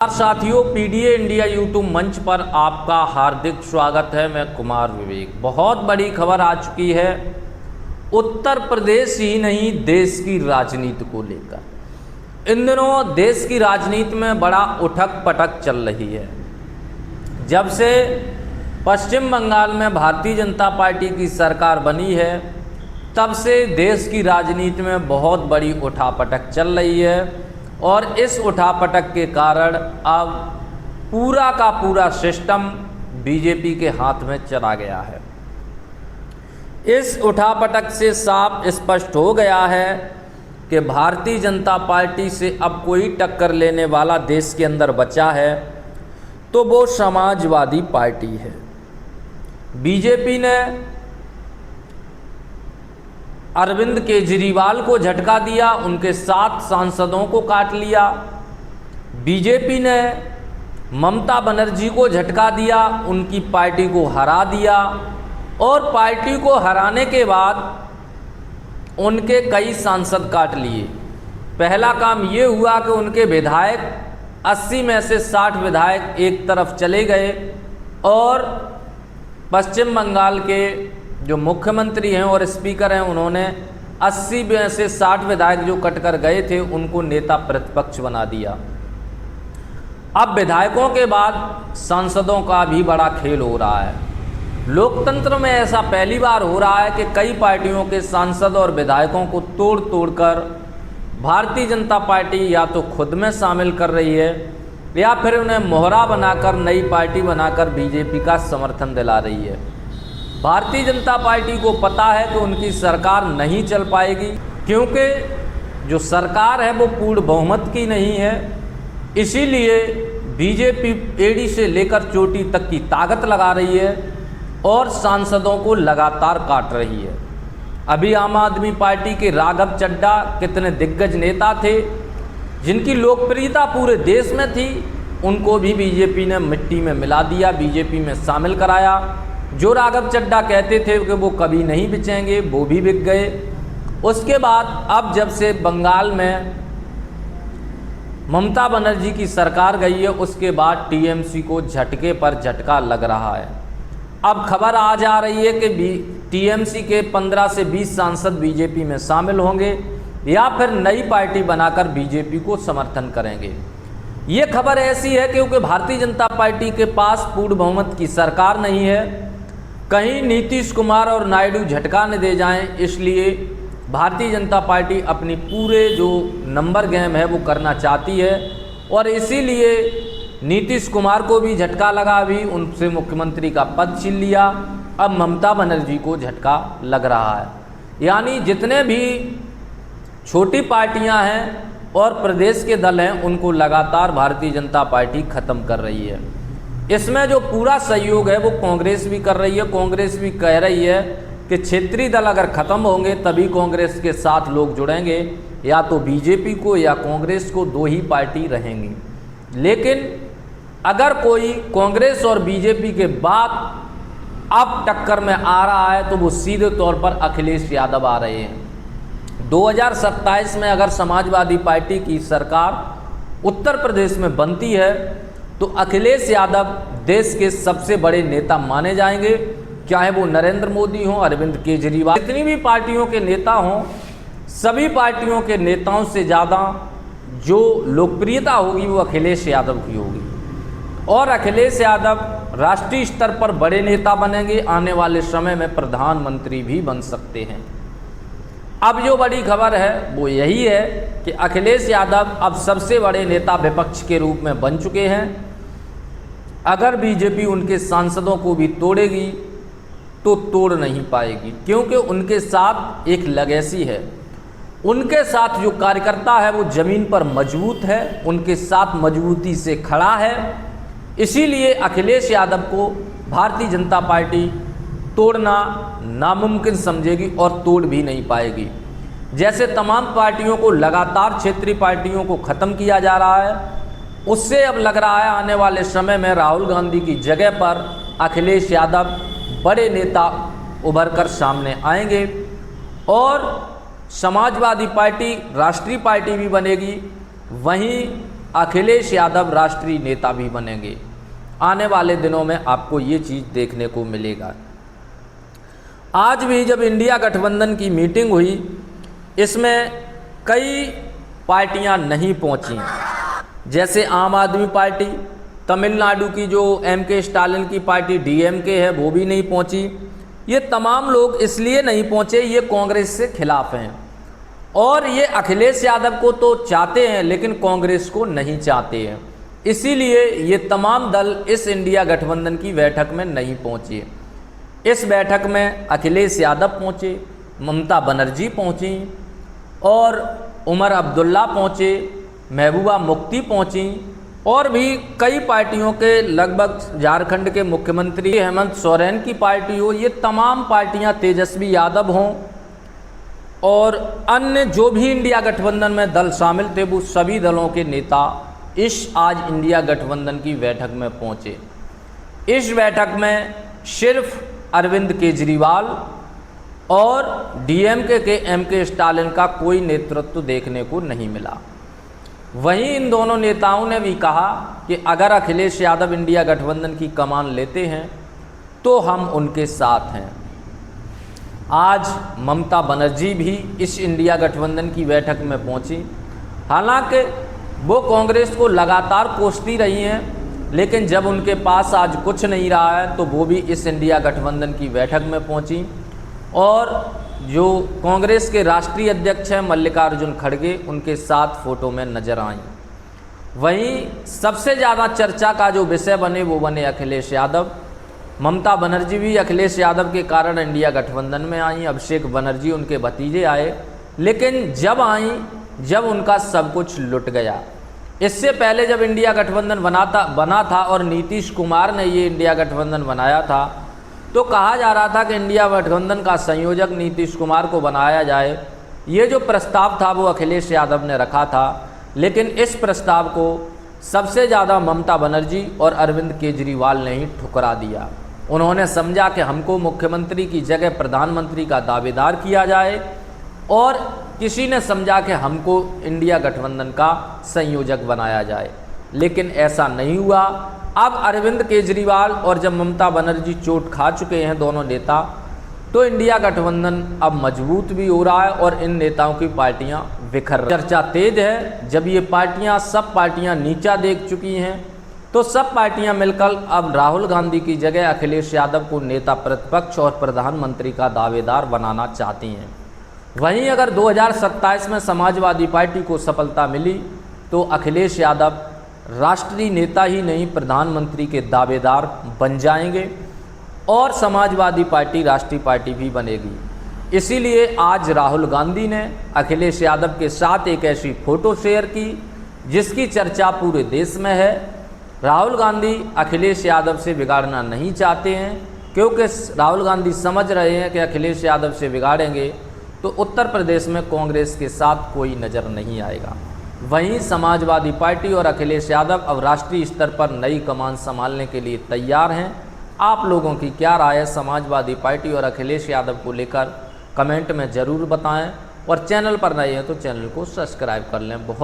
साथियों, PDA India YouTube मंच पर आपका हार्दिक स्वागत है। मैं कुमार विवेक। बहुत बड़ी खबर आ चुकी है उत्तर प्रदेश ही नहीं देश की राजनीति को लेकर। इन दिनों देश की राजनीति में बड़ा उठक पटक चल रही है। जब से पश्चिम बंगाल में भारतीय जनता पार्टी की सरकार बनी है, तब से देश की राजनीति में बहुत बड़ी उठापटक चल रही है और इस उठापटक के कारण अब पूरा का पूरा सिस्टम बीजेपी के हाथ में चला गया है। इस उठापटक से साफ स्पष्ट हो गया है कि भारतीय जनता पार्टी से अब कोई टक्कर लेने वाला देश के अंदर बचा है तो वो समाजवादी पार्टी है। बीजेपी ने अरविंद केजरीवाल को झटका दिया, उनके 7 सांसदों को काट लिया। बीजेपी ने ममता बनर्जी को झटका दिया, उनकी पार्टी को हरा दिया और पार्टी को हराने के बाद उनके कई सांसद काट लिए। पहला काम ये हुआ कि उनके विधायक 80 में से 60 विधायक एक तरफ चले गए और पश्चिम बंगाल के जो मुख्यमंत्री हैं और स्पीकर हैं, उन्होंने 80 में से 60 विधायक जो कट कर गए थे उनको नेता प्रतिपक्ष बना दिया। अब विधायकों के बाद सांसदों का भी बड़ा खेल हो रहा है। लोकतंत्र में ऐसा पहली बार हो रहा है कि कई पार्टियों के सांसद और विधायकों को तोड़ कर भारतीय जनता पार्टी या तो खुद में शामिल कर रही है या फिर उन्हें मोहरा बनाकर नई पार्टी बनाकर बीजेपी का समर्थन दिला रही है। भारतीय जनता पार्टी को पता है कि उनकी सरकार नहीं चल पाएगी, क्योंकि जो सरकार है वो पूर्ण बहुमत की नहीं है। इसीलिए बीजेपी एड़ी से लेकर चोटी तक की ताकत लगा रही है और सांसदों को लगातार काट रही है। अभी आम आदमी पार्टी के राघव चड्ढा कितने दिग्गज नेता थे जिनकी लोकप्रियता पूरे देश में थी, उनको भी बीजेपी ने मिट्टी में मिला दिया, बीजेपी में शामिल कराया। जो राघव चड्ढा कहते थे कि वो कभी नहीं बिचेंगे, वो भी बिक गए। उसके बाद अब जब से बंगाल में ममता बनर्जी की सरकार गई है, उसके बाद टीएमसी को झटके पर झटका लग रहा है। अब खबर आ जा रही है कि टीएमसी के 15 से 20 सांसद बीजेपी में शामिल होंगे या फिर नई पार्टी बनाकर बीजेपी को समर्थन करेंगे। ये खबर ऐसी है क्योंकि भारतीय जनता पार्टी के पास पूर्ण बहुमत की सरकार नहीं है। कहीं नीतीश कुमार और नायडू झटका न दे जाएं, इसलिए भारतीय जनता पार्टी अपनी पूरे जो नंबर गेम है वो करना चाहती है और इसीलिए नीतीश कुमार को भी झटका लगा, भी उनसे मुख्यमंत्री का पद छीन लिया। अब ममता बनर्जी को झटका लग रहा है। यानी जितने भी छोटी पार्टियां हैं और प्रदेश के दल हैं, उनको लगातार भारतीय जनता पार्टी ख़त्म कर रही है। इसमें जो पूरा सहयोग है वो कांग्रेस भी कर रही है। कांग्रेस भी कह रही है कि क्षेत्रीय दल अगर ख़त्म होंगे तभी कांग्रेस के साथ लोग जुड़ेंगे, या तो बीजेपी को या कांग्रेस को, 2 ही पार्टी रहेंगी। लेकिन अगर कोई कांग्रेस और बीजेपी के बाद अब टक्कर में आ रहा है तो वो सीधे तौर पर अखिलेश यादव आ रहे हैं। 2027 में अगर समाजवादी पार्टी की सरकार उत्तर प्रदेश में बनती है तो अखिलेश यादव देश के सबसे बड़े नेता माने जाएंगे, चाहे वो नरेंद्र मोदी हों, अरविंद केजरीवाल, जितनी भी पार्टियों के नेता हों, सभी पार्टियों के नेताओं से ज़्यादा जो लोकप्रियता होगी वो अखिलेश यादव की होगी और अखिलेश यादव राष्ट्रीय स्तर पर बड़े नेता बनेंगे। आने वाले समय में प्रधानमंत्री भी बन सकते हैं। अब जो बड़ी खबर है वो यही है कि अखिलेश यादव अब सबसे बड़े नेता विपक्ष के रूप में बन चुके हैं। अगर बीजेपी उनके सांसदों को भी तोड़ेगी तो तोड़ नहीं पाएगी, क्योंकि उनके साथ एक लेगेसी है। उनके साथ जो कार्यकर्ता है वो ज़मीन पर मजबूत है, उनके साथ मजबूती से खड़ा है। इसीलिए अखिलेश यादव को भारतीय जनता पार्टी तोड़ना नामुमकिन समझेगी और तोड़ भी नहीं पाएगी। जैसे तमाम पार्टियों को लगातार क्षेत्रीय पार्टियों को ख़त्म किया जा रहा है, उससे अब लग रहा है आने वाले समय में राहुल गांधी की जगह पर अखिलेश यादव बड़े नेता उभर कर सामने आएंगे और समाजवादी पार्टी राष्ट्रीय पार्टी भी बनेगी। वहीं अखिलेश यादव राष्ट्रीय नेता भी बनेंगे। आने वाले दिनों में आपको ये चीज़ देखने को मिलेगा। आज भी जब इंडिया गठबंधन की मीटिंग हुई, इसमें कई पार्टियां नहीं पहुंची, जैसे आम आदमी पार्टी, तमिलनाडु की जो एम.के. स्टालिन की पार्टी DMK है वो भी नहीं पहुंची। ये तमाम लोग इसलिए नहीं पहुंचे, ये कांग्रेस से खिलाफ हैं और ये अखिलेश यादव को तो चाहते हैं लेकिन कांग्रेस को नहीं चाहते हैं। इसीलिए ये तमाम दल इस इंडिया गठबंधन की बैठक में नहीं पहुंचे। इस बैठक में अखिलेश यादव पहुंचे, ममता बनर्जी पहुंची और उमर अब्दुल्ला पहुंचे, महबूबा मुफ्ती पहुंची और भी कई पार्टियों के, लगभग झारखंड के मुख्यमंत्री हेमंत सोरेन की पार्टी हो, ये तमाम पार्टियां, तेजस्वी यादव हों और अन्य जो भी इंडिया गठबंधन में दल शामिल थे, वो सभी दलों के नेता इस आज इंडिया गठबंधन की बैठक में पहुंचे। इस बैठक में सिर्फ अरविंद केजरीवाल और DMK के M.के. स्टालिन का कोई नेतृत्व देखने को नहीं मिला। वहीं इन दोनों नेताओं ने भी कहा कि अगर अखिलेश यादव इंडिया गठबंधन की कमान लेते हैं तो हम उनके साथ हैं। आज ममता बनर्जी भी इस इंडिया गठबंधन की बैठक में पहुंची। हालांकि वो कांग्रेस को लगातार कोसती रही हैं, लेकिन जब उनके पास आज कुछ नहीं रहा है तो वो भी इस इंडिया गठबंधन की बैठक में पहुंची और जो कांग्रेस के राष्ट्रीय अध्यक्ष हैं मल्लिकार्जुन खड़गे, उनके साथ फोटो में नजर आईं। वहीं सबसे ज़्यादा चर्चा का जो विषय बने वो बने अखिलेश यादव। ममता बनर्जी भी अखिलेश यादव के कारण इंडिया गठबंधन में आई, अभिषेक बनर्जी उनके भतीजे आए, लेकिन जब उनका सब कुछ लुट गया। इससे पहले जब इंडिया गठबंधन बना था और नीतीश कुमार ने ये इंडिया गठबंधन बनाया था, तो कहा जा रहा था कि इंडिया गठबंधन का संयोजक नीतीश कुमार को बनाया जाए। ये जो प्रस्ताव था वो अखिलेश यादव ने रखा था, लेकिन इस प्रस्ताव को सबसे ज़्यादा ममता बनर्जी और अरविंद केजरीवाल ने ही ठुकरा दिया। उन्होंने समझा कि हमको मुख्यमंत्री की जगह प्रधानमंत्री का दावेदार किया जाए और किसी ने समझा कि हमको इंडिया गठबंधन का संयोजक बनाया जाए, लेकिन ऐसा नहीं हुआ। अब अरविंद केजरीवाल और जब ममता बनर्जी चोट खा चुके हैं दोनों नेता, तो इंडिया गठबंधन अब मजबूत भी हो रहा है और इन नेताओं की पार्टियां बिखर रही हैं। चर्चा तेज है। जब ये सब पार्टियां नीचा देख चुकी हैं तो सब पार्टियां मिलकर अब राहुल गांधी की जगह अखिलेश यादव को नेता प्रतिपक्ष और प्रधानमंत्री का दावेदार बनाना चाहती हैं। वहीं अगर 2027 में समाजवादी पार्टी को सफलता मिली तो अखिलेश यादव राष्ट्रीय नेता ही नहीं, प्रधानमंत्री के दावेदार बन जाएंगे और समाजवादी पार्टी राष्ट्रीय पार्टी भी बनेगी। इसीलिए आज राहुल गांधी ने अखिलेश यादव के साथ एक ऐसी फ़ोटो शेयर की जिसकी चर्चा पूरे देश में है। राहुल गांधी अखिलेश यादव से बिगाड़ना नहीं चाहते हैं, क्योंकि राहुल गांधी समझ रहे हैं कि अखिलेश यादव से बिगाड़ेंगे तो उत्तर प्रदेश में कांग्रेस के साथ कोई नज़र नहीं आएगा। वहीं समाजवादी पार्टी और अखिलेश यादव अब राष्ट्रीय स्तर पर नई कमान संभालने के लिए तैयार हैं। आप लोगों की क्या राय है समाजवादी पार्टी और अखिलेश यादव को लेकर, कमेंट में ज़रूर बताएं और चैनल पर नए हैं तो चैनल को सब्सक्राइब कर लें। बहुत